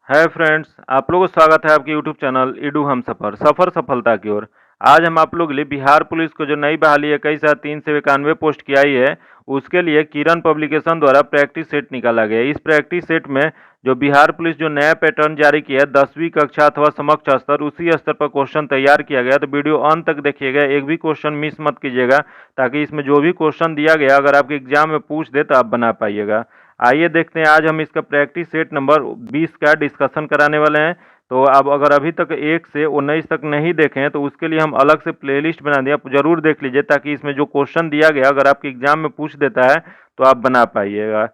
Hi friends, आप लोगों को स्वागत है आपके यूट्यूब चैनल इडू हम सफ़र सफलता की ओर। आज हम आप लोगों के लिए बिहार पुलिस को जो नई बहाली 21,391 पोस्ट की आई है, उसके लिए किरण पब्लिकेशन द्वारा प्रैक्टिस सेट निकाला गया है। इस प्रैक्टिस सेट में जो बिहार पुलिस जो नया पैटर्न जारी किया है 10वीं कक्षा अथवा समकक्ष स्तर, उसी स्तर पर क्वेश्चन तैयार किया गया। तो वीडियो अंत तक देखिएगा, एक भी क्वेश्चन मिस मत कीजिएगा, ताकि इसमें जो भी क्वेश्चन दिया गया अगर आपके एग्जाम में पूछ दे तो आप बना पाइएगा। आइए देखते हैं, आज हम इसका प्रैक्टिस सेट नंबर 20 का डिस्कशन कराने वाले हैं। तो आप अगर अभी तक 1 से 19 तक नहीं देखे हैं तो उसके लिए हम अलग से प्लेलिस्ट बना दिया, आप जरूर देख लीजिए, ताकि इसमें जो क्वेश्चन दिया गया अगर आपके एग्जाम में पूछ देता है तो आप बना पाइएगा।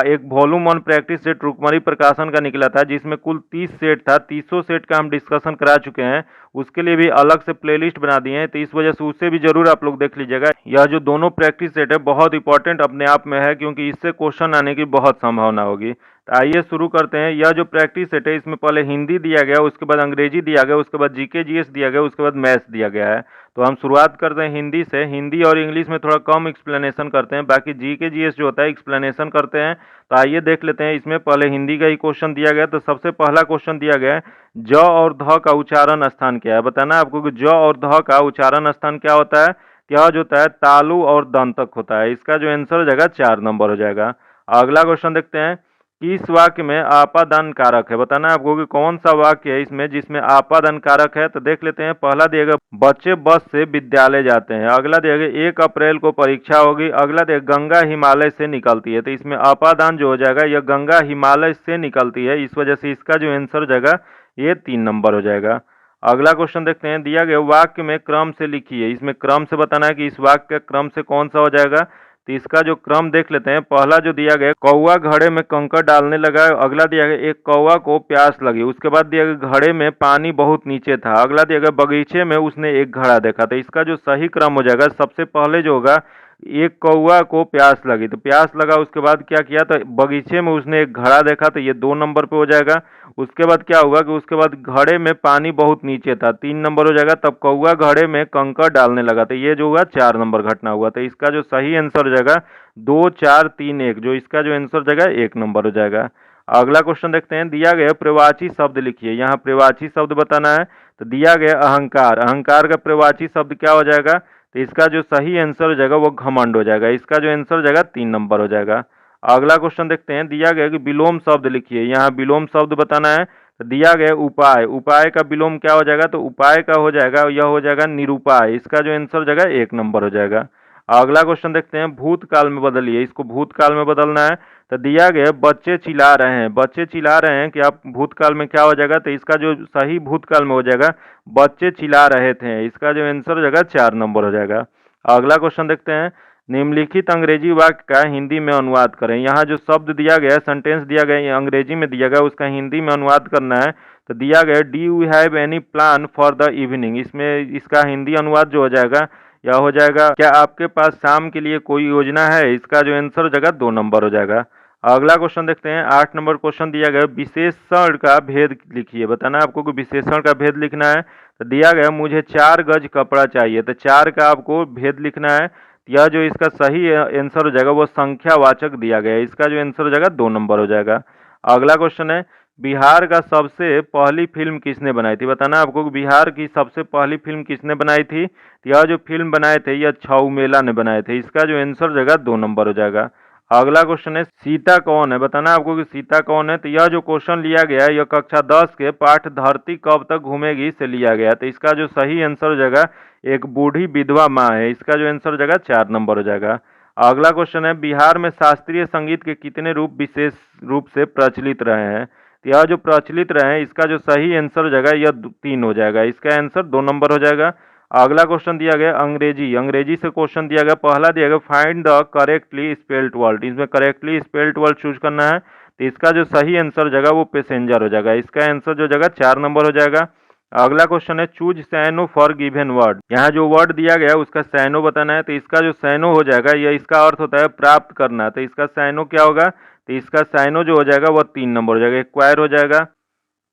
एक वॉल्यूम 1 प्रैक्टिस सेट रुकमणी प्रकाशन का निकला था, जिसमें कुल 30 सेट था। 30 सेट का हम डिस्कशन करा चुके हैं, उसके लिए भी अलग से प्लेलिस्ट बना दिए हैं, तो इस वजह से उससे भी जरूर आप लोग देख लीजिएगा। यह जो दोनों प्रैक्टिस सेट है बहुत इंपॉर्टेंट अपने आप में है, क्योंकि इससे क्वेश्चन आने की बहुत संभावना होगी। तो आइए शुरू करते हैं। यह जो प्रैक्टिस सेट है, इसमें पहले हिंदी दिया गया, उसके बाद अंग्रेजी दिया गया, उसके बाद जीके जीएस दिया गया, उसके बाद मैथ्स दिया गया है। तो हम शुरुआत करते हैं हिंदी से। हिंदी और इंग्लिश में थोड़ा कम एक्सप्लेनेशन करते हैं, बाकी जीके जीएस जो होता है एक्सप्लेनेशन करते हैं। तो आइए देख लेते हैं। इसमें पहले हिंदी का ही क्वेश्चन दिया गया। तो सबसे पहला क्वेश्चन दिया गया है, ज और ध का उच्चारण स्थान क्या है। बताना है आपको कि ज और ध का उच्चारण स्थान क्या होता है। क्या जो होता है, तालु और दंतक होता है। इसका जो आंसर हो जाएगा 4 नंबर हो जाएगा। अगला क्वेश्चन देखते हैं, किस वाक्य में आपादान कारक है। बताना है आपको कि कौन सा वाक्य है इसमें जिसमें आपादान कारक है। तो देख लेते हैं। पहला दिया गया, बच्चे बस से विद्यालय जाते हैं। अगला दिया गया, 1 अप्रैल को परीक्षा होगी। अगला दिया, गंगा हिमालय से निकलती है। तो इसमें आपादान जो हो जाएगा, यह गंगा हिमालय से निकलती है, इस वजह से इसका जो आंसर हो जाएगा ये 3 नंबर हो जाएगा। अगला क्वेश्चन देखते हैं। दिया गया, वाक्य में क्रम से लिखिए। इसमें क्रम से बताना है कि इस वाक्य का क्रम से कौन सा हो जाएगा। तो इसका जो क्रम देख लेते हैं। पहला जो दिया गया, कौवा घड़े में कंकड़ डालने लगा। अगला दिया गया, एक कौवा को प्यास लगी। उसके बाद दिया गया, घड़े में पानी बहुत नीचे था। अगला दिया गया, बगीचे में उसने एक घड़ा देखा। तो इसका जो सही क्रम हो जाएगा, सबसे पहले जो होगा, एक कौवा को प्यास लगी, तो प्यास लगा, उसके बाद क्या किया, तो बगीचे में उसने एक घड़ा देखा, तो ये 2 नंबर पे हो जाएगा। उसके बाद क्या होगा कि उसके बाद घड़े में पानी बहुत नीचे था, 3 नंबर हो जाएगा। तब कौवा घड़े में कंकड़ डालने लगा, तो ये जो हुआ 4 नंबर घटना हुआ। तो इसका जो सही आंसर हो जाएगा 2, 4, 3, 1, जो इसका जो आंसर हो जाएगा 1 नंबर हो जाएगा। अगला क्वेश्चन देखते हैं। दिया गया, प्रवाची शब्द लिखिए। यहाँ प्रवाची शब्द बताना है। तो दिया गया, अहंकार। अहंकार का प्रवाची शब्द क्या हो जाएगा। तो इसका जो सही आंसर हो जाएगा वो घमंड हो जाएगा। इसका जो आंसर हो जाएगा 3 नंबर हो जाएगा। अगला क्वेश्चन देखते हैं। दिया गया कि विलोम शब्द लिखिए। यहाँ विलोम शब्द बताना है। तो दिया गया, उपाय। उपाय का विलोम क्या हो जाएगा, तो उपाय का हो जाएगा, यह हो जाएगा निरुपाय। इसका जो आंसर हो जाएगा 1 नंबर हो जाएगा। अगला क्वेश्चन देखते हैं। भूतकाल में बदलिए। इसको भूतकाल में बदलना है। तो दिया गया, बच्चे चिल्ला रहे हैं। बच्चे चिल्ला रहे हैं कि आप भूतकाल में क्या हो जाएगा, तो इसका जो सही भूतकाल में हो जाएगा, बच्चे चिल्ला रहे थे। इसका जो आंसर हो जाएगा 4 नंबर हो जाएगा। अगला क्वेश्चन देखते हैं। निम्नलिखित अंग्रेजी वाक्य का हिंदी में अनुवाद करें। यहाँ जो शब्द दिया गया है, सेंटेंस दिया गया है, ये अंग्रेजी में दिया गया, उसका हिंदी में अनुवाद करना है। तो दिया गया, do you have any plan for the evening. इसमें इसका हिंदी अनुवाद जो हो जाएगा, यह हो जाएगा, क्या आपके पास शाम के लिए कोई योजना है। इसका जो आंसर हो जाएगा 2 नंबर हो जाएगा। अगला क्वेश्चन देखते हैं। 8 नंबर क्वेश्चन दिया गया, विशेषण का भेद लिखिए। बताना है आपको कि विशेषण का भेद लिखना है। तो दिया गया, मुझे 4 गज कपड़ा चाहिए। तो 4 का आपको भेद लिखना है। यह जो इसका सही आंसर हो जाएगा वो संख्यावाचक दिया गया है। इसका जो आंसर हो जाएगा 2 नंबर हो जाएगा। अगला क्वेश्चन है, बिहार का सबसे पहली फिल्म किसने बनाई थी। बताना है आपको कि बिहार की सबसे पहली फिल्म किसने बनाई थी। यह जो फिल्म बनाए थे, यह छऊ मेला ने बनाए थे। इसका जो आंसर हो जाएगा 2 नंबर हो जाएगा। अगला क्वेश्चन है, सीता कौन है। बताना है आपको कि सीता कौन है। तो यह जो क्वेश्चन लिया गया है, यह कक्षा 10 के पाठ धरती कब तक घूमेगी से लिया गया। तो इसका जो सही आंसर हो जाएगा, एक बूढ़ी विधवा माँ है। इसका जो आंसर हो जाएगा 4 नंबर हो जाएगा। अगला क्वेश्चन है, बिहार में शास्त्रीय संगीत के कितने रूप विशेष रूप से प्रचलित रहे हैं। तो यह जो प्रचलित रहे हैं, इसका जो सही आंसर हो जाएगा यह 3 हो जाएगा। इसका आंसर 2 नंबर हो जाएगा। अगला क्वेश्चन दिया गया, अंग्रेजी। अंग्रेजी से क्वेश्चन दिया गया। पहला दिया गया, find the correctly spelled word. इसमें करेक्टली स्पेल्ड वर्ड चूज करना है। तो इसका जो सही आंसर हो जाएगा वो पैसेंजर हो जाएगा। इसका आंसर जो जाएगा 4 नंबर हो जाएगा। अगला क्वेश्चन है, चूज सैनो फॉर गिवन वर्ड। यहाँ जो वर्ड दिया गया है उसका सैनो बताना है। तो इसका जो सैनो हो जाएगा, यह इसका अर्थ होता है प्राप्त करना। तो इसका सैनो क्या होगा, तो इसका सैनो जो हो जाएगा वह 3 नंबर हो जाएगा, एक्वायर हो जाएगा।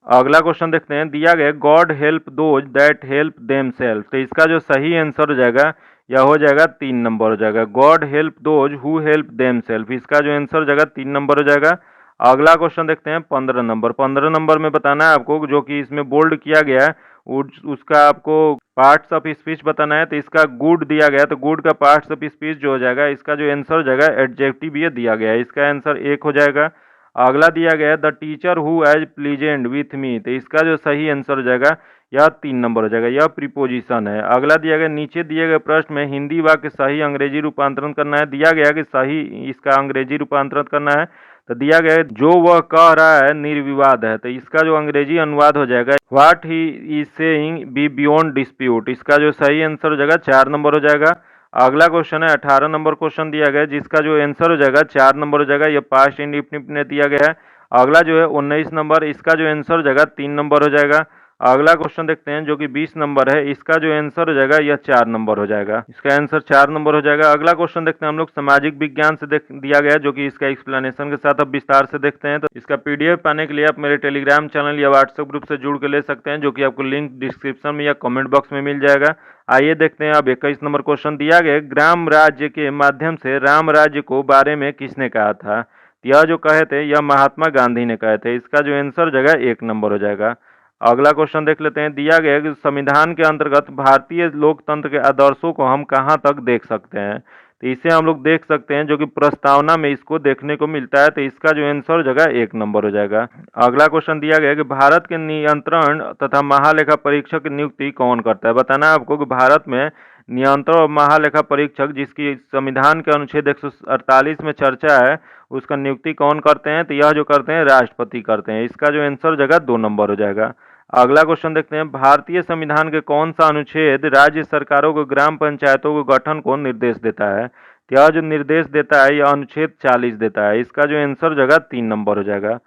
अगला क्वेश्चन देखते हैं। दिया गया, God help those that help them self. तो इसका जो सही आंसर हो जाएगा, यह हो जाएगा 3 नंबर हो जाएगा, God help those who help them self. इसका जो आंसर हो जाएगा 3 नंबर हो जाएगा। अगला क्वेश्चन देखते हैं 15 नंबर। 15 नंबर में बताना है आपको, जो कि इसमें बोल्ड किया गया है, उसका आपको पार्ट्स ऑफ स्पीच बताना है। तो इसका गुड दिया गया है, तो गुड का पार्ट्स ऑफ स्पीच जो हो जाएगा, इसका जो आंसर हो जाएगा एडजेक्टिव ये दिया गया है, इसका आंसर एक हो जाएगा। अगला दिया गया है the teacher who is pleasant with me, तो इसका जो सही आंसर हो जाएगा यह 3 नंबर हो जाएगा, यह प्रीपोजिशन है। अगला दिया गया नीचे दिए गए प्रश्न में हिंदी वाक्य सही अंग्रेजी रूपांतरण करना है, दिया गया कि सही इसका अंग्रेजी रूपांतरण करना है। तो दिया गया है जो वह कह रहा है निर्विवाद है, तो इसका जो अंग्रेजी अनुवाद हो जाएगा what he is saying B beyond dispute, इसका जो सही आंसर हो जाएगा 4 नंबर हो जाएगा। अगला क्वेश्चन है 18 नंबर क्वेश्चन दिया गया है, जिसका जो आंसर हो जाएगा 4 नंबर हो जाएगा, यह पास्ट इंडेफिनिट में दिया गया है। अगला जो है 19 नंबर, इसका जो आंसर हो जाएगा 3 नंबर हो जाएगा। अगला क्वेश्चन देखते हैं जो कि 20 नंबर है, इसका जो आंसर हो जाएगा यह 4 नंबर हो जाएगा, इसका आंसर 4 नंबर हो जाएगा। अगला क्वेश्चन देखते हैं हम लोग सामाजिक विज्ञान से दिया गया है, जो कि इसका एक्सप्लेनेशन के साथ अब विस्तार से देखते हैं। तो इसका पीडीएफ पाने के लिए आप मेरे टेलीग्राम चैनल या व्हाट्सएप ग्रुप से जुड़ के ले सकते हैं, जो कि आपको लिंक डिस्क्रिप्शन में या कमेंट बॉक्स में मिल जाएगा। आइए देखते हैं अब 21 नंबर क्वेश्चन दिया गया, ग्राम राज्य के माध्यम से राम राज्य को बारे में किसने कहा था। यह जो कहे थे यह महात्मा गांधी ने कहे थे, इसका जो आंसर हो जाएगा 1 नंबर हो जाएगा। अगला क्वेश्चन देख लेते हैं, दिया गया कि संविधान के अंतर्गत भारतीय लोकतंत्र के आदर्शों को हम कहां तक देख सकते हैं। तो इसे हम लोग देख सकते हैं, जो कि प्रस्तावना में इसको देखने को मिलता है, तो इसका जो आंसर हो जाएगा 1 नंबर हो जाएगा। अगला क्वेश्चन दिया गया कि भारत के नियंत्रण तथा महालेखा परीक्षक की नियुक्ति कौन करता है। बताना है आपको कि भारत में नियंत्रण और महालेखा परीक्षक, जिसकी संविधान के अनुच्छेद 148 में चर्चा है, उसका नियुक्ति कौन करते हैं। तो यह जो करते हैं राष्ट्रपति करते हैं, इसका जो आंसर हो जाएगा 2 नंबर हो जाएगा। अगला क्वेश्चन देखते हैं, भारतीय संविधान के कौन सा अनुच्छेद राज्य सरकारों को ग्राम पंचायतों के गठन को निर्देश देता है। तो यह जो निर्देश देता है यह अनुच्छेद 40 देता है, इसका जो आंसर हो जाएगा 3 नंबर हो जाएगा।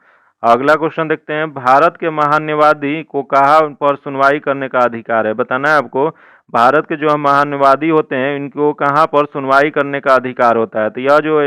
अगला क्वेश्चन देखते हैं, भारत के महान्यवादी को कहाँ पर सुनवाई करने का अधिकार है। बताना है आपको भारत के जो महान्यवादी होते हैं इनको कहाँ पर सुनवाई करने का अधिकार होता है। तो यह जो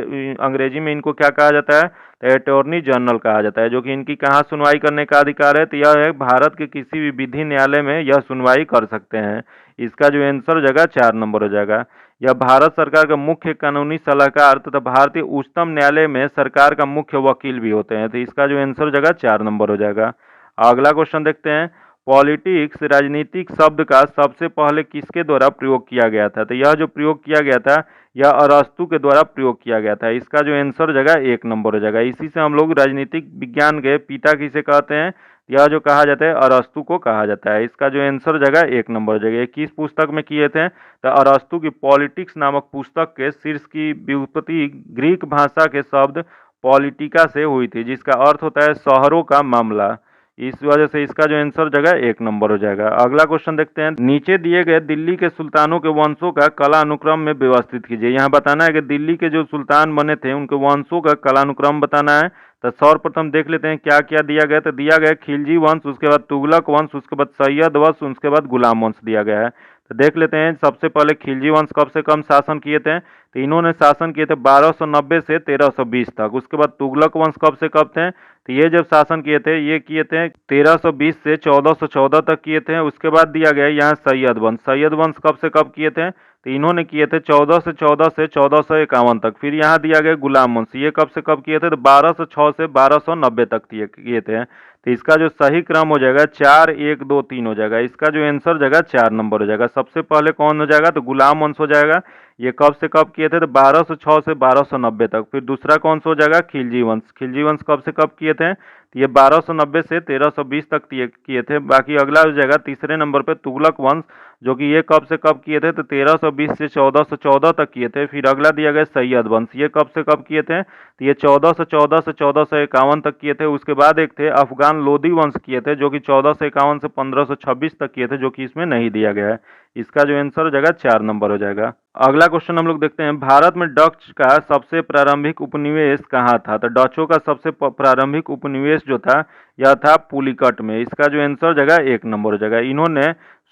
अंग्रेजी में इनको क्या कहा जाता है, तो अटॉर्नी जनरल कहा जाता है, जो कि इनकी कहाँ सुनवाई करने का अधिकार है। तो यह है भारत के किसी भी विधि न्यायालय में यह सुनवाई कर सकते हैं, इसका जो आंसर हो जाएगा 4 नंबर हो जाएगा। यह भारत सरकार का मुख्य कानूनी सलाहकार तथा भारतीय उच्चतम न्यायालय में सरकार का मुख्य वकील भी होते हैं, तो इसका जो आंसर हो जाएगा 4 नंबर हो जाएगा। अगला क्वेश्चन देखते हैं, पॉलिटिक्स राजनीतिक शब्द का सबसे पहले किसके द्वारा प्रयोग किया गया था। तो यह जो प्रयोग किया गया था यह अरस्तु के द्वारा प्रयोग किया गया था, इसका जो आंसर हो जाएगा 1 नंबर हो जाएगा। इसी से हम लोग राजनीतिक विज्ञान के पिता किसे कहते हैं, यह जो कहा जाता है अरस्तु को कहा जाता है, इसका जो आंसर हो जाएगा 1 नंबर हो जाएगा। किस पुस्तक में किए थे, तो अरस्तु की पॉलिटिक्स नामक पुस्तक के शीर्ष की व्युत्पत्ति ग्रीक भाषा के शब्द पॉलिटिका से हुई थी, जिसका अर्थ होता है शहरों का मामला, इस वजह से इसका जो आंसर जगह 1 नंबर हो जाएगा। अगला क्वेश्चन देखते हैं, नीचे दिए गए दिल्ली के सुल्तानों के वंशों का कालानुक्रम में व्यवस्थित कीजिए। यहाँ बताना है कि दिल्ली के जो सुल्तान बने थे उनके वंशों का कालानुक्रम बताना है। तो सर्वप्रथम देख लेते हैं क्या क्या दिया गया। तो दिया गया खिलजी वंश, उसके बाद तुगलक वंश, उसके बाद सैयद वंश, उसके बाद गुलाम वंश दिया गया है। तो देख लेते हैं सबसे पहले खिलजी वंश कब से कम शासन किए थे। तो इन्होंने शासन किए थे 1290 से 1320 तक। उसके बाद तुगलक वंश कब से कब थे, तो ये जब शासन किए थे ये किए थे 1320 से 1414 तक किए थे। उसके बाद दिया गया यहाँ सैयद वंश, सैयद वंश कब से कब किए थे, तो इन्होंने किए थे 1414 से 1451 तक। फिर यहाँ दिया गया गुलाम वंश, ये कब से कब किए थे, तो 1206 से 1290 तक किए थे। तो इसका जो सही क्रम हो जाएगा 4 1 2 3 हो जाएगा, इसका जो आंसर हो जाएगा 4 नंबर हो जाएगा। सबसे पहले कौन हो जाएगा, तो गुलाम वंश हो जाएगा, ये कब से कब किए थे, तो 1206 से 1290 तक। फिर दूसरा कौन सा हो जाएगा, खिलजी वंश, खिलजी वंश कब से कब किए थे, तो ये 1290 से 1320 तक किए थे। बाकी अगला हो जाएगा तीसरे नंबर पे तुगलक वंश, जो कि ये कब से कब किए थे, तो 1320 से 1414 तक किए थे। फिर अगला दिया गया सैयद वंश, ये कब से कब किए थे, तो ये 1414 से 1451 तक किए थे। उसके बाद एक थे अफगान लोदी वंश किए थे, जो कि 1451 से 1526 तक किए थे, जो कि इसमें नहीं दिया गया है। इसका जो आंसर हो जाएगा 4 नंबर हो जाएगा। अगला क्वेश्चन हम लोग देखते हैं, भारत में डच का सबसे प्रारंभिक उपनिवेश कहाँ था। तो डचों का सबसे प्रारंभिक उपनिवेश जो था यह था पुलिकट में, इसका जो आंसर हो जाएगा 1 नंबर हो जाएगा। इन्होंने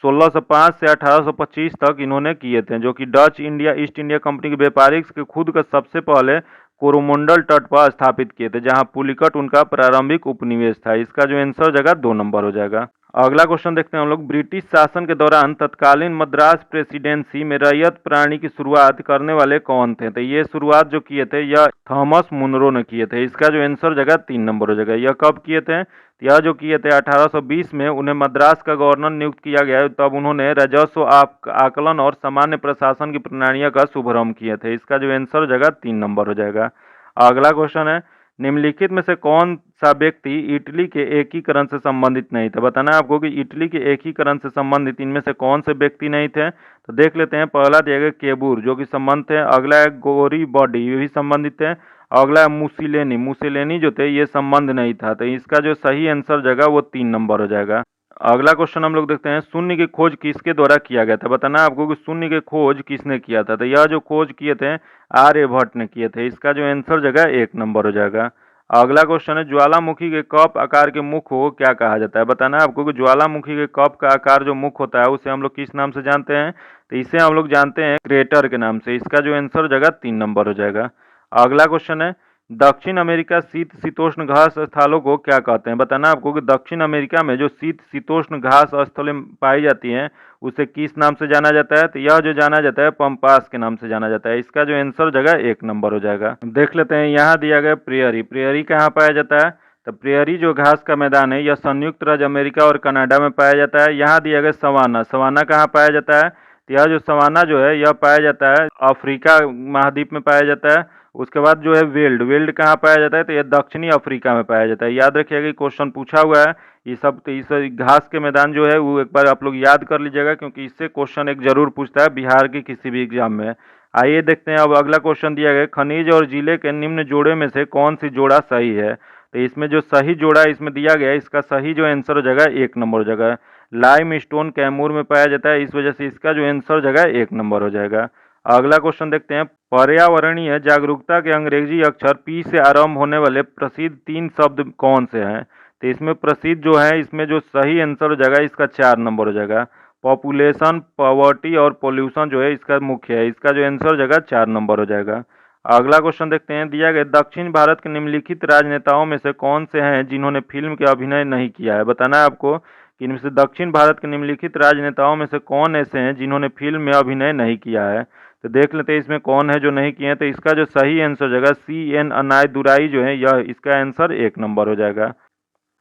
1605 से 1825 तक इन्होंने किए थे, जो कि Dutch India east India company के व्यापारिक के खुद का सबसे पहले कोरोमंडल तट पर स्थापित किए थे, जहां पुलिकट उनका प्रारंभिक उपनिवेश था। इसका जो आंसर हो जाएगा 2 नंबर हो जाएगा। अगला क्वेश्चन देखते हैं हम लोग। ब्रिटिश शासन के दौरान तत्कालीन मद्रास प्रेसिडेंसी में रैयत प्राणी की शुरुआत करने वाले कौन थे? तो ये शुरुआत जो किए थे यह थॉमस मुनरो ने किए थे। इसका जो आंसर जगह 3 नंबर हो जाएगा। यह कब किए थे? तो यह जो किए थे 1820 में उन्हें मद्रास का गवर्नर नियुक्त किया गया, तब उन्होंने राजस्व आकलन और सामान्य प्रशासन की प्रणालियों का शुभारंभ किए थे। इसका जो आंसर जगह 3 नंबर हो जाएगा। अगला क्वेश्चन है, निम्नलिखित में से कौन सा व्यक्ति इटली के एकीकरण से संबंधित नहीं था? बताना है आपको कि इटली के एकीकरण से संबंधित इनमें से कौन से व्यक्ति नहीं थे। तो देख लेते हैं। पहला दिया गया केबूर, जो कि संबंध थे। अगला है गोरी बॉडी, ये भी संबंधित थे। अगला है मुसिलेनी, मुसिलेनी जो थे ये संबंध नहीं था। तो इसका जो सही आंसर जगह वो 3 नंबर हो जाएगा। अगला क्वेश्चन हम लोग देखते हैं, शून्य की खोज किसके द्वारा किया गया था? बताना है आपको कि शून्य की खोज किसने किया था। तो यह जो खोज किए थे आर्यभट्ट ने किए थे। इसका जो आंसर जगह 1 नंबर हो जाएगा। अगला क्वेश्चन है, ज्वालामुखी के कप आकार के मुख को क्या कहा जाता है? बताना है आपको कि ज्वालामुखी के कप का आकार जो मुख होता है उसे हम लोग किस नाम से जानते हैं? तो इसे हम लोग जानते हैं क्रेटर के नाम से। इसका जो आंसर जगह 3 नंबर हो जाएगा। अगला क्वेश्चन है, दक्षिण अमेरिका शीत शीतोष्ण घास स्थलों को क्या कहते हैं? बताना है आपको कि दक्षिण अमेरिका में जो शीत शीतोष्ण घास स्थलें पाई जाती हैं उसे किस नाम से जाना जाता है? तो यह जो जाना जाता है पंपास के नाम से जाना जाता है। इसका जो आंसर जगह 1 नंबर हो जाएगा। देख लेते हैं, यहाँ दिया गया प्रेयरी, प्रेयरी कहाँ पाया जाता है? तो प्रेयरी जो घास का मैदान है यह संयुक्त राज्य अमेरिका और कनाडा में पाया जाता है। यहाँ दिया गया सवाना, सवाना कहाँ पाया जाता है? तो यह जो सवाना जो है यह पाया जाता है अफ्रीका महाद्वीप में पाया जाता है। उसके बाद जो है वेल्ड, वेल्ड कहाँ पाया जाता है? तो यह दक्षिणी अफ्रीका में पाया जाता है। याद रखिएगा, क्वेश्चन पूछा हुआ है ये सब। तो इस घास के मैदान जो है वो एक बार आप लोग याद कर लीजिएगा, क्योंकि इससे क्वेश्चन एक जरूर पूछता है बिहार के किसी भी एग्जाम में। आइए देखते हैं अब अगला क्वेश्चन दिया गया, खनिज और जिले के निम्न जोड़े में से कौन सी जोड़ा सही है? तो इसमें जो सही जोड़ा इसमें दिया गया है इसका सही जो आंसर हो जाएगा 1 नंबर हो जाएगा। लाइम स्टोन कैमूर में पाया जाता है, इस वजह से इसका जो आंसर जगह 1 नंबर हो जाएगा। अगला क्वेश्चन देखते हैं, पर्यावरणीय जागरूकता के अंग्रेजी अक्षर पी से आरंभ होने वाले प्रसिद्ध 3 शब्द कौन से हैं? तो इसमें प्रसिद्ध जो है इसमें जो सही आंसर हो जाएगा इसका 4 नंबर हो जाएगा। पॉपुलेशन, पॉवर्टी और पोल्यूशन जो है इसका मुख्य है। इसका जो आंसर हो जाएगा 4 नंबर हो जाएगा। अगला क्वेश्चन देखते हैं, दिया गया दक्षिण भारत के निम्नलिखित राजनेताओं में से कौन से हैं जिन्होंने फिल्म के अभिनय नहीं किया है? बताना है आपको कि इनमें से दक्षिण भारत के निम्नलिखित राजनेताओं में से कौन ऐसे हैं जिन्होंने फिल्म में अभिनय नहीं किया है। तो देख लेते हैं इसमें कौन है जो नहीं किए हैं। तो इसका जो सही आंसर हो जाएगा CN अन्नादुराई जो है यह इसका आंसर 1 नंबर हो जाएगा।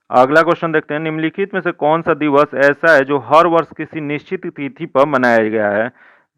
अगला क्वेश्चन देखते हैं, निम्नलिखित में से कौन सा दिवस ऐसा है जो हर वर्ष किसी निश्चित तिथि पर मनाया गया है?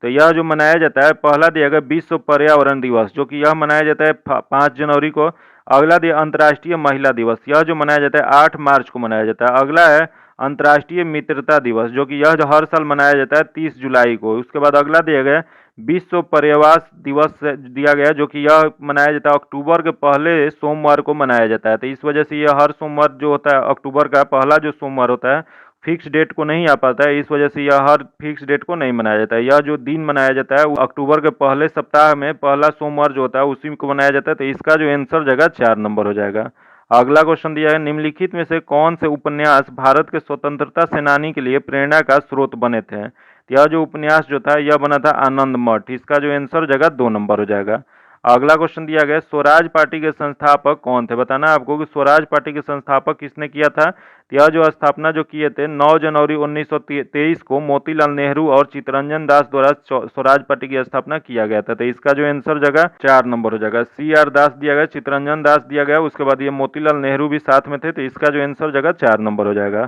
तो यह जो मनाया जाता है, पहला दिया गया विश्व पर्यावरण दिवस, जो कि यह मनाया जाता है 5 जनवरी को। अगला दिया अंतर्राष्ट्रीय महिला दिवस, यह जो मनाया जाता है 8 मार्च को मनाया जाता है। अगला है अंतर्राष्ट्रीय मित्रता दिवस, जो कि यह जो हर साल मनाया जाता है 30 जुलाई को। उसके बाद अगला दिया गया विश्व पर्यावरण दिवस दिया गया, जो कि यह मनाया जाता है अक्टूबर के पहले सोमवार को मनाया जाता है। तो इस वजह से यह हर सोमवार जो होता है अक्टूबर का पहला जो सोमवार होता है फिक्स डेट को नहीं आ पाता है, इस वजह से यह हर फिक्स डेट को नहीं मनाया जाता है। यह जो दिन मनाया जाता है वो अक्टूबर के पहले सप्ताह में पहला सोमवार जो होता है उसी को मनाया जाता है। तो इसका जो आंसर जगह 4 नंबर हो जाएगा। अगला क्वेश्चन दिया है, निम्नलिखित में से कौन से उपन्यास भारत के स्वतंत्रता सेनानी के लिए प्रेरणा का स्रोत बने थे? यह जो उपन्यास जो था यह बना था आनंद मठ। इसका जो आंसर जगह 2 नंबर हो जाएगा। अगला क्वेश्चन दिया गया, स्वराज पार्टी के संस्थापक कौन थे? बताना आपको कि स्वराज पार्टी के संस्थापक किसने किया था। यह जो स्थापना जो किए थे 9 जनवरी 1923 को मोतीलाल नेहरू और चित्तरंजन दास द्वारा स्वराज पार्टी की स्थापना किया गया था। तो इसका जो आंसर जगह 4 नंबर हो जाएगा। CR दास दिया गया, चित्तरंजन दास दिया गया, उसके बाद ये मोतीलाल नेहरू भी साथ में थे। तो इसका जो आंसर जगह 4 नंबर हो जाएगा।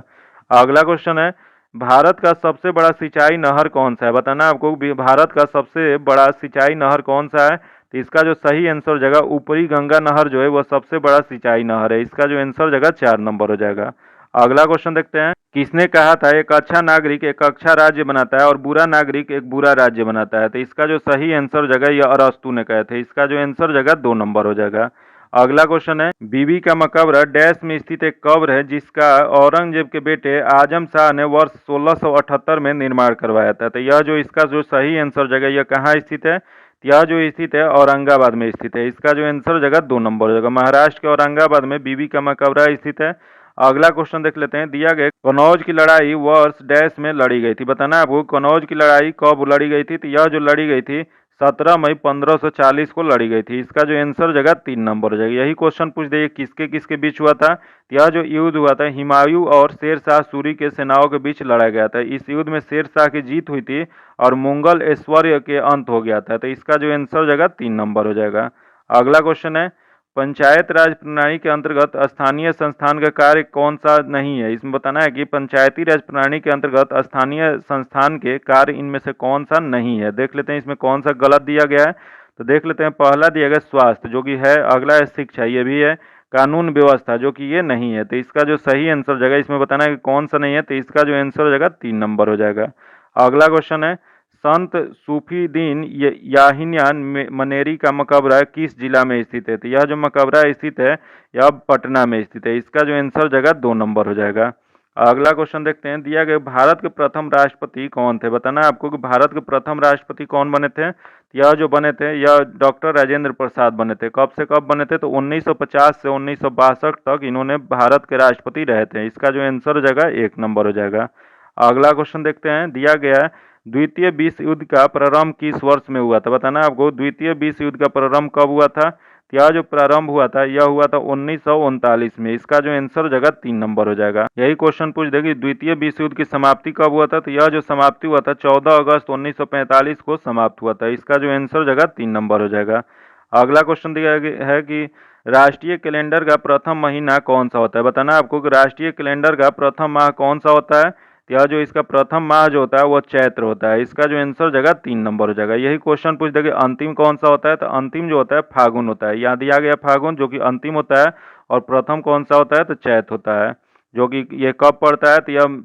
अगला क्वेश्चन है, भारत का सबसे बड़ा सिंचाई नहर कौन सा है? बताना आपको भारत का सबसे बड़ा सिंचाई नहर कौन सा है। तो इसका जो सही आंसर जगह ऊपरी गंगा नहर जो है वह सबसे बड़ा सिंचाई नहर है। इसका जो आंसर जगह 4 नंबर हो जाएगा। अगला क्वेश्चन देखते हैं, किसने कहा था एक अच्छा नागरिक एक अच्छा राज्य बनाता है और बुरा नागरिक एक बुरा राज्य बनाता है? तो इसका जो सही आंसर जगह यह अरस्तु ने कहे थे। इसका जो आंसर जगह 2 नंबर हो जाएगा। अगला क्वेश्चन है, बीबी का मकबरा डैश में स्थित एक कब्र है जिसका औरंगजेब के बेटे आजम शाह ने वर्ष 1678 में निर्माण करवाया था। तो यह जो इसका जो सही आंसर जगह यह कहाँ स्थित है? यह जो स्थित है औरंगाबाद में स्थित है। इसका जो आंसर जगह 2 नंबर हो जाएगा। महाराष्ट्र के औरंगाबाद में बीबी का मकबरा स्थित है। अगला क्वेश्चन देख लेते हैं, दिया गया कनौज की लड़ाई वर्ष डैश में लड़ी गई थी। बताना आपको कनौज की लड़ाई कब लड़ी गई थी। तो यह जो लड़ी गई थी 17 मई 1540 को लड़ी गई थी। इसका जो आंसर जगह 3 नंबर हो जाएगा। यही क्वेश्चन पूछ दिए किसके किसके बीच हुआ था। यह जो युद्ध हुआ था हुमायूं और शेर शाह सूरी के सेनाओं के बीच लड़ा गया था। इस युद्ध में शेर शाह की जीत हुई थी और मुगल ऐश्वर्य के अंत हो गया था। तो इसका जो आंसर जगह 3 नंबर हो जाएगा। अगला क्वेश्चन है, पंचायत राज प्रणाली के अंतर्गत स्थानीय संस्थान का कार्य कौन सा नहीं है। इसमें बताना है कि पंचायती राज प्रणाली के अंतर्गत स्थानीय संस्थान के कार्य इनमें से कौन सा नहीं है। देख लेते हैं इसमें कौन सा गलत दिया गया है। तो देख लेते हैं, पहला दिया गया स्वास्थ्य जो कि है, अगला है शिक्षा ये भी है, कानून व्यवस्था जो कि ये नहीं है। तो इसका जो सही आंसर जगह इसमें बताना है कि कौन सा नहीं है। तो इसका जो आंसर जगह 3 नंबर हो जाएगा। अगला क्वेश्चन है, संत सूफीदीन याहिनियान मनेरी का मकबरा किस जिला में स्थित है। तो यह जो मकबरा स्थित है यह पटना में स्थित है। इसका जो आंसर जगह 2 नंबर हो जाएगा। अगला क्वेश्चन देखते हैं, दिया गया भारत के प्रथम राष्ट्रपति कौन थे। बताना है आपको कि भारत के प्रथम राष्ट्रपति कौन बने थे। यह जो बने थे यह डॉक्टर राजेंद्र प्रसाद बने थे। कब से कब बने थे, तो 1950 से 1962 तक इन्होंने भारत के राष्ट्रपति रहे थे। इसका जो आंसर जगह 1 नंबर हो जाएगा। अगला क्वेश्चन देखते हैं, दिया गया है द्वितीय विश्व युद्ध का प्रारंभ किस वर्ष में हुआ था। बताना आपको द्वितीय विश्व युद्ध का प्रारंभ कब हुआ था। यह जो प्रारंभ हुआ था यह हुआ था 1939 में। इसका जो आंसर जगह 3 नंबर हो जाएगा। यही क्वेश्चन पूछ देगी द्वितीय विश्व युद्ध की समाप्ति कब हुआ था। तो यह जो समाप्ति हुआ था 14 अगस्त 1945 को समाप्त हुआ था। इसका जो आंसर जगह 3 नंबर हो जाएगा। अगला क्वेश्चन दिया है कि राष्ट्रीय कैलेंडर का प्रथम महीना कौन सा होता है। बताना आपको कि राष्ट्रीय कैलेंडर का प्रथम माह कौन सा होता है। यह जो इसका प्रथम माह जो होता है वो चैत्र होता है। इसका जो आंसर जगह 3 नंबर हो जाएगा। यही क्वेश्चन पूछ देगा अंतिम कौन सा होता है। तो अंतिम जो होता है फागुन होता है। यहाँ दिया गया फागुन जो कि अंतिम होता है, और प्रथम कौन सा होता है तो चैत्र होता है। जो कि ये कब पड़ता है, तो यह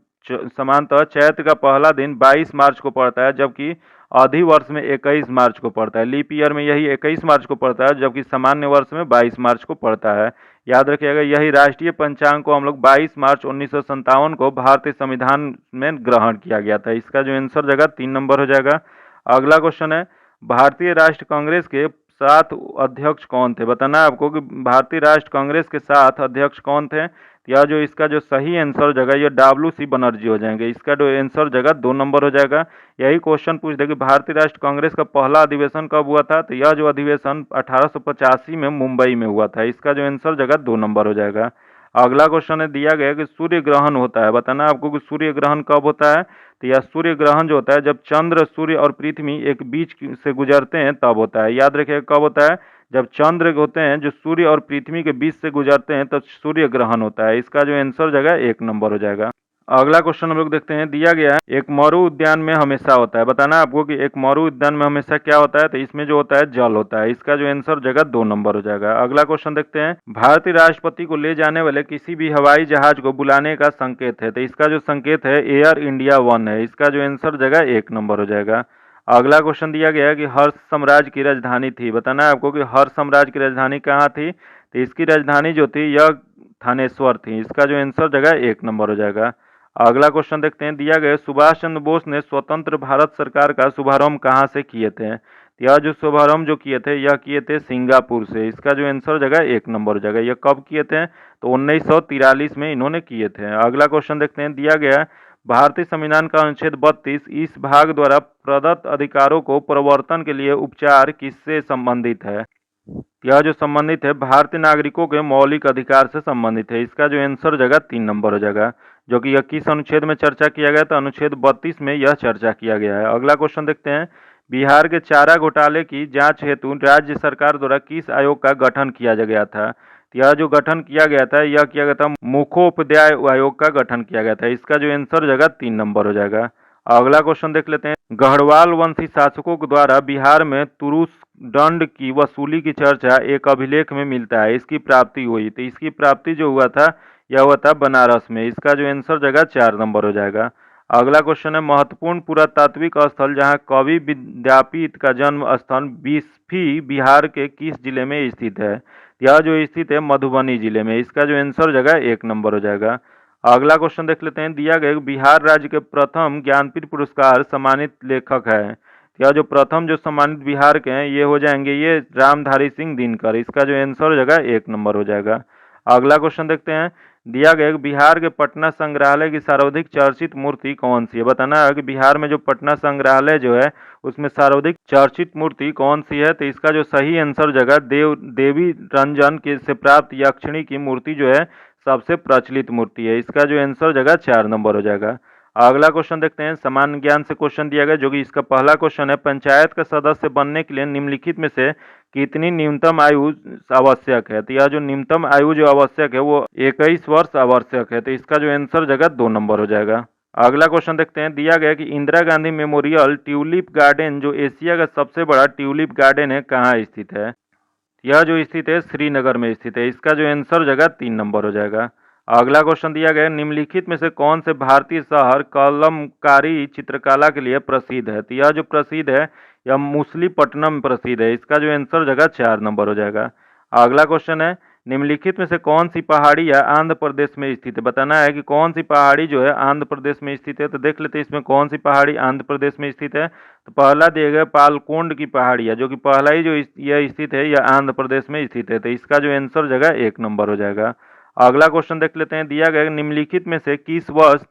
समानतः चैत्र का पहला दिन 22 मार्च को पड़ता है, जबकि अधिवर्ष में 21 मार्च को पड़ता है। लीप ईयर में यही 21 मार्च को पड़ता है, जबकि सामान्य वर्ष में 22 मार्च को पड़ता है। याद रखिएगा, यही राष्ट्रीय पंचांग को हम लोग 22 मार्च 1957 को भारतीय संविधान में ग्रहण किया गया था। इसका जो आंसर जगह 3 नंबर हो जाएगा। अगला क्वेश्चन है, भारतीय राष्ट्र कांग्रेस के 7 अध्यक्ष कौन थे। बताना है आपको कि भारतीय राष्ट्र कांग्रेस के 7 अध्यक्ष कौन थे। या जो इसका जो सही आंसर जगह ये WC बनर्जी हो जाएंगे। इसका जो आंसर जगह 2 नंबर हो जाएगा। यही क्वेश्चन पूछ दे कि भारतीय राष्ट्र कांग्रेस का पहला अधिवेशन कब हुआ था। तो यह जो अधिवेशन 1885 में मुंबई में हुआ था। इसका जो आंसर जगह 2 नंबर हो जाएगा। अगला क्वेश्चन है, दिया गया कि सूर्य ग्रहण होता है। बताना आपको कि सूर्य ग्रहण कब होता है। तो यह सूर्य ग्रहण जो होता है जब चंद्र, सूर्य और पृथ्वी एक बीच से गुजरते हैं तब होता है। याद रखिएगा कब होता है, जब चंद्र होते हैं जो सूर्य और पृथ्वी के बीच से गुजरते हैं तब सूर्य ग्रहण होता है। इसका जो आंसर जगह 1 नंबर हो जाएगा। अगला क्वेश्चन हम लोग देखते हैं, दिया गया है एक मरु उद्यान में हमेशा होता है। बताना आपको कि एक मरु उद्यान में हमेशा क्या होता है। तो इसमें जो होता है जल होता है। इसका जो आंसर जगह 2 नंबर हो जाएगा। अगला क्वेश्चन देखते हैं, भारतीय राष्ट्रपति को ले जाने वाले किसी भी हवाई जहाज को बुलाने का संकेत है। तो इसका जो संकेत है एयर इंडिया 1 है। इसका जो आंसर जगह 1 नंबर हो जाएगा। अगला क्वेश्चन दिया गया है कि हर्ष साम्राज्य की राजधानी थी। बताना है आपको कि हर्ष साम्राज्य की राजधानी कहाँ थी। तो इसकी राजधानी जो थी यह थानेश्वर थी। इसका जो आंसर जगह 1 नंबर हो जाएगा। अगला क्वेश्चन देखते हैं, दिया गया सुभाष चंद्र बोस ने स्वतंत्र भारत सरकार का शुभारंभ कहाँ से किए थे। यह जो शुभारंभ जो किए थे यह किए थे सिंगापुर से। इसका जो आंसर जगह 1 नंबर हो जाएगा। यह कब किए थे, तो 1943 में इन्होंने किए थे। अगला क्वेश्चन देखते हैं, दिया गया भारतीय संविधान का अनुच्छेद 32 इस भाग द्वारा प्रदत्त अधिकारों को प्रवर्तन के लिए उपचार किससे संबंधित है। यह जो संबंधित है भारतीय नागरिकों के मौलिक अधिकार से संबंधित है। इसका जो आंसर जगह 3 नंबर हो जाएगा। जो कि यह किस अनुच्छेद में चर्चा किया गया, तो अनुच्छेद 32 में यह चर्चा किया गया है। अगला क्वेश्चन देखते हैं, बिहार के चारा घोटाले की जांच हेतु राज्य सरकार द्वारा किस आयोग का गठन किया गया था। यह जो गठन किया गया था यह किया गया था मुखोपाध्याय आयोग का गठन किया गया था। इसका जो आंसर जगह 3 नंबर हो जाएगा। अगला क्वेश्चन देख लेते हैं, गढ़वाल वंशी शासकों के द्वारा बिहार में तुरुस दंड की वसूली की चर्चा एक अभिलेख में मिलता है। इसकी प्राप्ति हुई। तो इसकी प्राप्ति जो हुआ था यह हुआ था बनारस में। इसका जो आंसर जगह 4 नंबर हो जाएगा। अगला क्वेश्चन है, महत्वपूर्ण पुरातात्विक स्थल जहां कवि विद्यापीठ का जन्म स्थल बिस्फी बिहार के किस जिले में स्थित है। यह जो स्थित है मधुबनी जिले में। इसका जो आंसर जगह 1 नंबर हो जाएगा। अगला क्वेश्चन देख लेते हैं, दिया गया बिहार राज्य के प्रथम ज्ञानपीठ पुरस्कार सम्मानित लेखक है। यह जो प्रथम जो सम्मानित बिहार के हैं ये हो जाएंगे ये रामधारी सिंह दिनकर। इसका जो आंसर जगह 1 नंबर हो जाएगा। अगला क्वेश्चन देखते हैं, दिया गया कि बिहार के पटना संग्रहालय की सर्वाधिक चर्चित मूर्ति कौन सी है। बताना है कि बिहार में जो पटना संग्रहालय जो है उसमें सर्वाधिक चर्चित मूर्ति कौन सी है। तो इसका जो सही आंसर जगह देवी रंजन के से प्राप्त यक्षिणी की मूर्ति जो है सबसे प्रचलित मूर्ति है। इसका जो आंसर जगह 4 नंबर हो जाएगा। अगला क्वेश्चन देखते हैं, सामान्य ज्ञान से क्वेश्चन दिया गया, जो कि इसका पहला क्वेश्चन है, पंचायत का सदस्य बनने के लिए निम्नलिखित में से कितनी न्यूनतम आयु आवश्यक है। तो यह जो न्यूनतम आयु जो आवश्यक है वो 21 वर्ष आवश्यक है। तो इसका जो आंसर जगह 2 नंबर हो जाएगा। अगला क्वेश्चन देखते हैं, दिया गया कि Indira Gandhi memorial tulip garden जो एशिया का सबसे बड़ा ट्यूलिप गार्डन है कहाँ स्थित है। यह जो स्थित है श्रीनगर में स्थित है। इसका जो आंसर जगह 3 नंबर हो जाएगा। अगला क्वेश्चन दिया गया, निम्नलिखित में से कौन से भारतीय शहर कलमकारी चित्रकला के लिए प्रसिद्ध है। तो यह जो प्रसिद्ध है यह मुसलीपट्टनम प्रसिद्ध है। इसका जो आंसर जगह 4 नंबर हो जाएगा। अगला क्वेश्चन है, निम्नलिखित में से कौन सी पहाड़ी या आंध्र प्रदेश में स्थित है। बताना है कि कौन सी पहाड़ी जो है आंध्र प्रदेश में स्थित है। तो देख लेते हैं इसमें कौन सी पहाड़ी आंध्र प्रदेश में स्थित है। तो पहला दिया गया पालकोंड की पहाड़ी है, जो कि पहला ही जो यह स्थित है यह आंध्र प्रदेश में स्थित है। तो इसका जो आंसर जगह 1 नंबर हो जाएगा। अगला क्वेश्चन देख लेते हैं, दिया गया निम्नलिखित में से किस वर्ष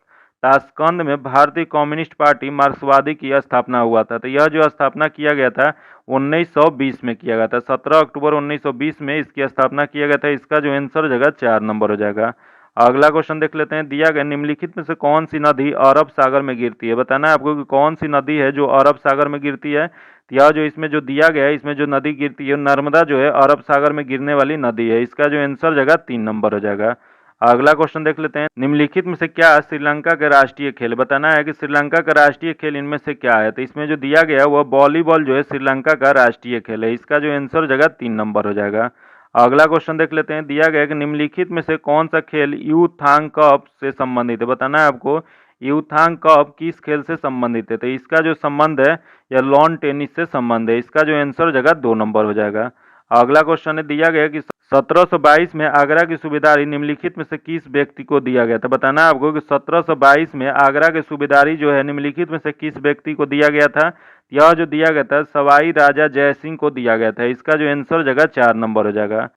ताशकंद में भारतीय कम्युनिस्ट पार्टी मार्क्सवादी की स्थापना हुआ था। तो यह जो स्थापना किया गया था 1920 में किया गया था। 17 अक्टूबर 1920 में इसकी स्थापना किया गया था। इसका जो आंसर जगह 4 नंबर हो जाएगा। अगला क्वेश्चन देख लेते हैं, दिया गया निम्नलिखित में से कौन सी नदी अरब सागर में गिरती है। बताना है आपको कि कौन सी नदी है जो अरब सागर में गिरती है। यह जो इसमें जो दिया गया है इसमें जो नदी गिरती है नर्मदा जो है अरब सागर में गिरने वाली नदी है। इसका जो आंसर जगह 3 नंबर हो जाएगा। अगला क्वेश्चन देख लेते हैं, निम्नलिखित में से क्या श्रीलंका का राष्ट्रीय खेल। बताना है कि श्रीलंका का राष्ट्रीय खेल इनमें से क्या है। तो इसमें जो दिया गया वह वॉलीबॉल जो है श्रीलंका का राष्ट्रीय खेल है। इसका जो आंसर जगह 3 नंबर हो जाएगा। अगला क्वेश्चन देख लेते हैं, दिया गया कि निम्नलिखित में से कौन सा खेल यूथांग कप से संबंधित है। बताना है आपको यूथांग कप किस खेल से संबंधित है। तो इसका जो संबंध है यह लॉन टेनिस से संबंध है। इसका जो आंसर जगह 2 नंबर हो जाएगा। अगला क्वेश्चन है, दिया गया कि 1722 में आगरा की सूबेदारी निम्नलिखित में से किस व्यक्ति को दिया गया था। बताना है आपको कि 1722 में आगरा के सूबेदारी जो है निम्नलिखित में से किस व्यक्ति को दिया गया था। यह जो दिया गया था सवाई राजा जय सिंह को दिया गया था। इसका जो आंसर जगह 4 नंबर हो जाएगा।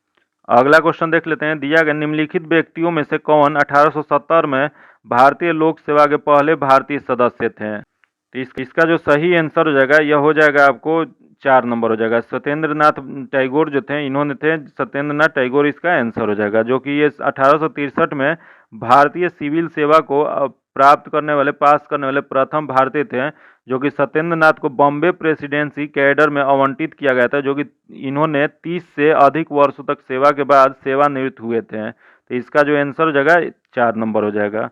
अगला क्वेश्चन देख लेते हैं, दिया गया निम्नलिखित व्यक्तियों में से कौन 1870 में भारतीय लोक सेवा के पहले भारतीय सदस्य थे। तो इसका जो सही आंसर हो जाएगा यह हो जाएगा आपको 4 नंबर हो जाएगा। सत्येंद्र नाथ टैगोर जो थे इन्होंने थे सत्येंद्र नाथ टैगोर इसका आंसर हो जाएगा, जो कि ये 1863 में भारतीय सिविल सेवा को प्राप्त करने वाले पास करने वाले प्रथम भारतीय थे, जो कि सत्येंद्र नाथ को बॉम्बे प्रेसिडेंसी कैडर में आवंटित किया गया था, जो कि इन्होंने 30 से अधिक वर्षों तक सेवा के बाद सेवानिवृत्त हुए थे। तो इसका जो आंसर हो जाएगा 4 नंबर हो जाएगा।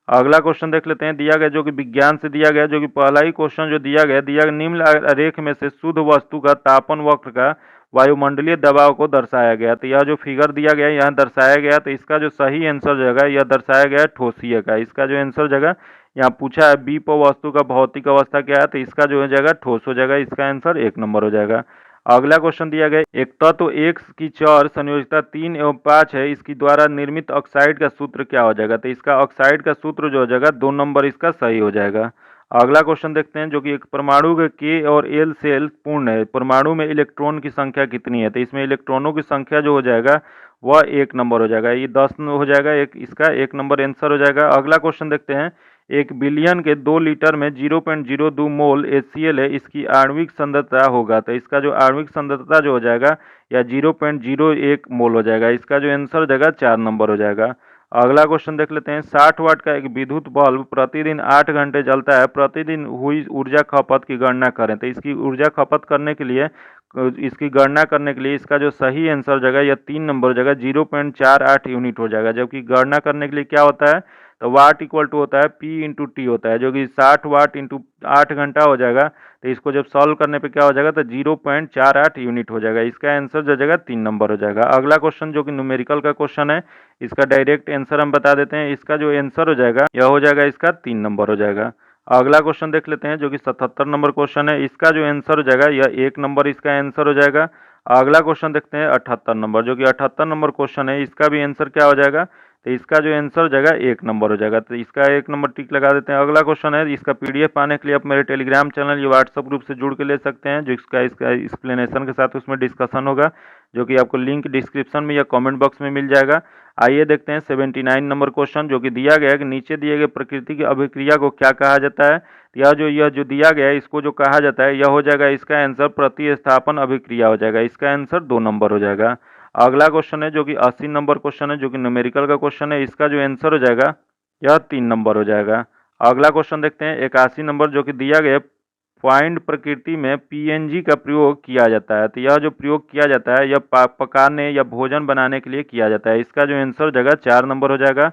अगला क्वेश्चन देख लेते हैं, दिया गया जो कि विज्ञान से दिया गया, जो कि पहला ही क्वेश्चन जो दिया गया निम्न आरेख में से शुद्ध वस्तु का तापन वक्र का वायुमंडलीय दबाव को दर्शाया गया। तो यह जो फिगर दिया गया यहाँ दर्शाया गया। तो इसका जो सही आंसर जगह यह दर्शाया गया ठोसीय का। इसका जो आंसर जगह यहाँ पूछा है बी पर वस्तु का भौतिक अवस्था क्या है, तो इसका जो जगह ठोस हो जाएगा। इसका आंसर 1 नंबर हो जाएगा। अगला क्वेश्चन दिया गया, एक तत्व X की चर संयोजकता 3 एवं 5 है, इसकी द्वारा निर्मित ऑक्साइड का सूत्र क्या हो जाएगा। तो इसका ऑक्साइड का सूत्र जो हो जाएगा 2 नंबर इसका सही हो जाएगा। अगला क्वेश्चन देखते हैं, जो कि एक परमाणु के K और L सेल पूर्ण है, परमाणु में इलेक्ट्रॉन की संख्या कितनी है। तो इसमें इलेक्ट्रॉनों की संख्या जो हो जाएगा वह 1 नंबर हो जाएगा। ये 10 हो जाएगा, इसका 1 नंबर आंसर हो जाएगा। अगला क्वेश्चन देखते हैं, 1 बिलियन के 2 लीटर में 0.02 मोल HCl है, इसकी आणविक सांद्रता होगा। तो इसका जो आणविक सांद्रता जो हो जाएगा या 0.01 मोल हो जाएगा। इसका जो आंसर हो जाएगा 4 नंबर हो जाएगा। अगला क्वेश्चन देख लेते हैं, 60 वाट का एक विद्युत बल्ब प्रतिदिन 8 घंटे जलता है, प्रतिदिन हुई ऊर्जा खपत की गणना करें। तो इसकी ऊर्जा खपत करने के लिए इसकी गणना करने के लिए इसका जो सही आंसर हो जाएगा यह 3 नंबर हो जाएगा, 0.48 यूनिट हो जाएगा। जबकि गणना करने के लिए क्या होता है, तो वाट इक्वल टू होता है P इंटू टी होता है, जो कि 60 वाट इंटू 8 घंटा हो जाएगा। तो इसको जब सॉल्व करने पे क्या हो जाएगा, तो 0.48 यूनिट हो जाएगा। इसका आंसर जो जाएगा 3 नंबर हो जाएगा। अगला क्वेश्चन जो कि न्यूमेरिकल का क्वेश्चन है, इसका डायरेक्ट आंसर हम बता देते हैं। इसका जो आंसर हो जाएगा यह हो जाएगा इसका 3 नंबर हो जाएगा। अगला क्वेश्चन देख लेते हैं, जो कि 77 नंबर क्वेश्चन है, इसका जो आंसर हो जाएगा यह 1 नंबर इसका आंसर हो जाएगा। अगला क्वेश्चन देखते हैं 78 नंबर, जो कि 78 नंबर क्वेश्चन है, इसका भी आंसर क्या हो जाएगा, तो इसका जो आंसर हो जाएगा 1 नंबर हो जाएगा। तो इसका 1 नंबर टिक लगा देते हैं। अगला क्वेश्चन है, इसका PDF पाने के लिए आप मेरे टेलीग्राम चैनल या व्हाट्सअप ग्रुप से जुड़ के ले सकते हैं, जो इसका एक्सप्लेनेशन के साथ उसमें डिस्कशन होगा, जो कि आपको लिंक डिस्क्रिप्शन में या कमेंट बॉक्स में मिल जाएगा। आइए देखते हैं 79 नंबर क्वेश्चन, जो कि दिया गया है कि नीचे दिए गए प्रकृति की अभिक्रिया को क्या कहा जाता है। यह जो दिया गया है इसको जो कहा जाता है यह हो जाएगा, इसका आंसर प्रतिस्थापन अभिक्रिया हो जाएगा। इसका आंसर 2 नंबर हो जाएगा। अगला क्वेश्चन है जो कि 80 नंबर क्वेश्चन है, जो कि न्यूमेरिकल का क्वेश्चन है। इसका जो आंसर हो जाएगा यह 3 नंबर हो जाएगा। अगला क्वेश्चन देखते हैं 81 नंबर, जो कि दिया गया पॉइंट प्रकृति में पीएनजी का प्रयोग किया जाता है। तो यह जो प्रयोग किया जाता है यह पकाने या भोजन बनाने के लिए किया जाता है। इसका जो आंसर हो जाएगा 4 नंबर हो जाएगा।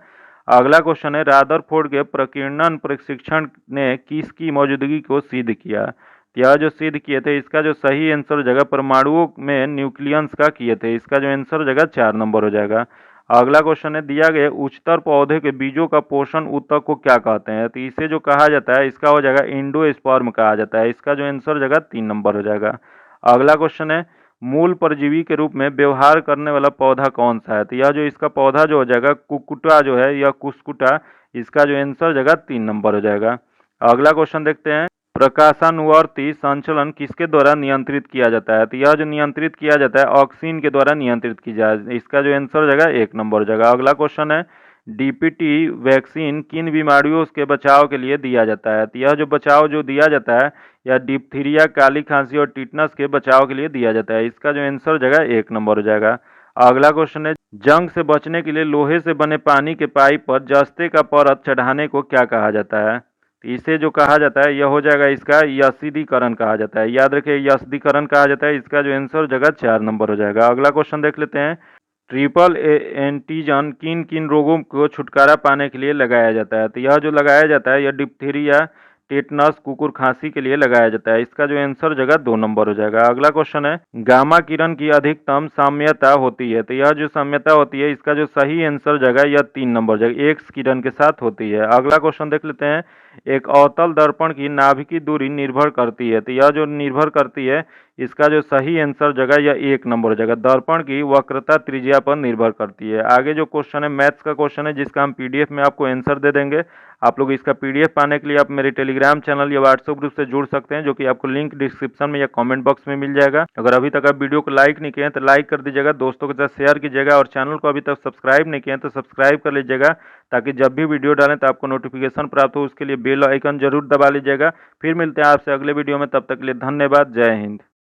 अगला क्वेश्चन है रादरफोर्ड के प्रकीर्णन परीक्षण ने किसकी मौजूदगी को सिद्ध किया। तो यह जो सिद्ध किए थे इसका जो सही आंसर हो जाएगा परमाणुओं में न्यूक्लियंस का किए थे। इसका जो आंसर हो जाएगा 4 नंबर हो जाएगा। अगला क्वेश्चन है दिया गया उच्चतर पौधे के बीजों का पोषण ऊतक को क्या कहते हैं। तो इसे जो कहा जाता है इसका हो जाएगा एंडोस्पर्म कहा जाता है। इसका जो आंसर हो जाएगा 3 नंबर हो जाएगा। अगला क्वेश्चन है मूल परजीवी के रूप में व्यवहार करने वाला पौधा कौन सा है। तो यह जो इसका पौधा जो हो जाएगा कुकुटा जो है या कुस्कुटा, इसका जो आंसर हो जाएगा 3 नंबर हो जाएगा। अगला क्वेश्चन देखते हैं प्रकाशानुवर्ती संचलन किसके द्वारा नियंत्रित किया जाता है। तो यह जो नियंत्रित किया जाता है ऑक्सीन के द्वारा नियंत्रित की जाए। इसका जो आंसर हो जाएगा 1 नंबर हो जाएगा। अगला क्वेश्चन है डीपीटी वैक्सीन किन बीमारियों के बचाव के लिए दिया जाता है। तो यह जो बचाव जो दिया जाता है यह डिप्थीरिया, काली खांसी और टिटनस के बचाव के लिए दिया जाता है। इसका जो आंसर हो जाएगा 1 नंबर हो जाएगा। अगला क्वेश्चन है जंग से बचने के लिए लोहे से बने पानी के पाइप पर जस्ते का परत चढ़ाने को क्या कहा जाता है। तो इसे जो कहा जाता है यह हो जाएगा इसका यस्दीकरण कहा जाता है। याद रखिए यस्दीकरण कहा जाता है। इसका जो आंसर हो जाएगा 4 नंबर हो जाएगा। अगला क्वेश्चन देख लेते हैं ट्रिपल एंटीजन किन किन रोगों को छुटकारा पाने के लिए लगाया जाता है। तो यह जो लगाया जाता है यह डिप्थीरिया, टेटनस, कुकुर खांसी के लिए लगाया जाता है। इसका जो आंसर हो जाएगा 2 नंबर हो जाएगा। अगला क्वेश्चन है गामा किरण की अधिकतम साम्यता होती है। तो यह जो साम्यता होती है इसका जो सही आंसर हो जाएगा यह 3 नंबर हो जाएगा, एक्स किरण के साथ होती है। अगला क्वेश्चन देख लेते हैं एक अवतल दर्पण की नाभिकीय दूरी निर्भर करती है। तो यह जो निर्भर करती है इसका जो सही आंसर जगह यह 1 नंबर हो जाएगा, दर्पण की वक्रता त्रिज्या पर निर्भर करती है। आगे जो क्वेश्चन है मैथ्स का क्वेश्चन है, जिसका हम पीडीएफ में आपको आंसर दे देंगे। आप लोग इसका पीडीएफ पाने के लिए आप मेरे टेलीग्राम चैनल या व्हाट्सएप ग्रुप से जुड़ सकते हैं, जो कि आपको लिंक डिस्क्रिप्शन में या कमेंट बॉक्स में मिल जाएगा। अगर अभी तक आप वीडियो को लाइक नहीं किए हैं तो लाइक कर दीजिएगा, दोस्तों के साथ शेयर कीजिएगा और चैनल को अभी तक सब्सक्राइब नहीं किए हैं तो सब्सक्राइब कर लीजिएगा, ताकि जब भी वीडियो डालें तो आपको नोटिफिकेशन प्राप्त हो। उसके लिए बेल आइकन जरूर दबा लीजिएगा। फिर मिलते हैं आपसे अगले वीडियो में, तब तक के लिए धन्यवाद। जय हिंद।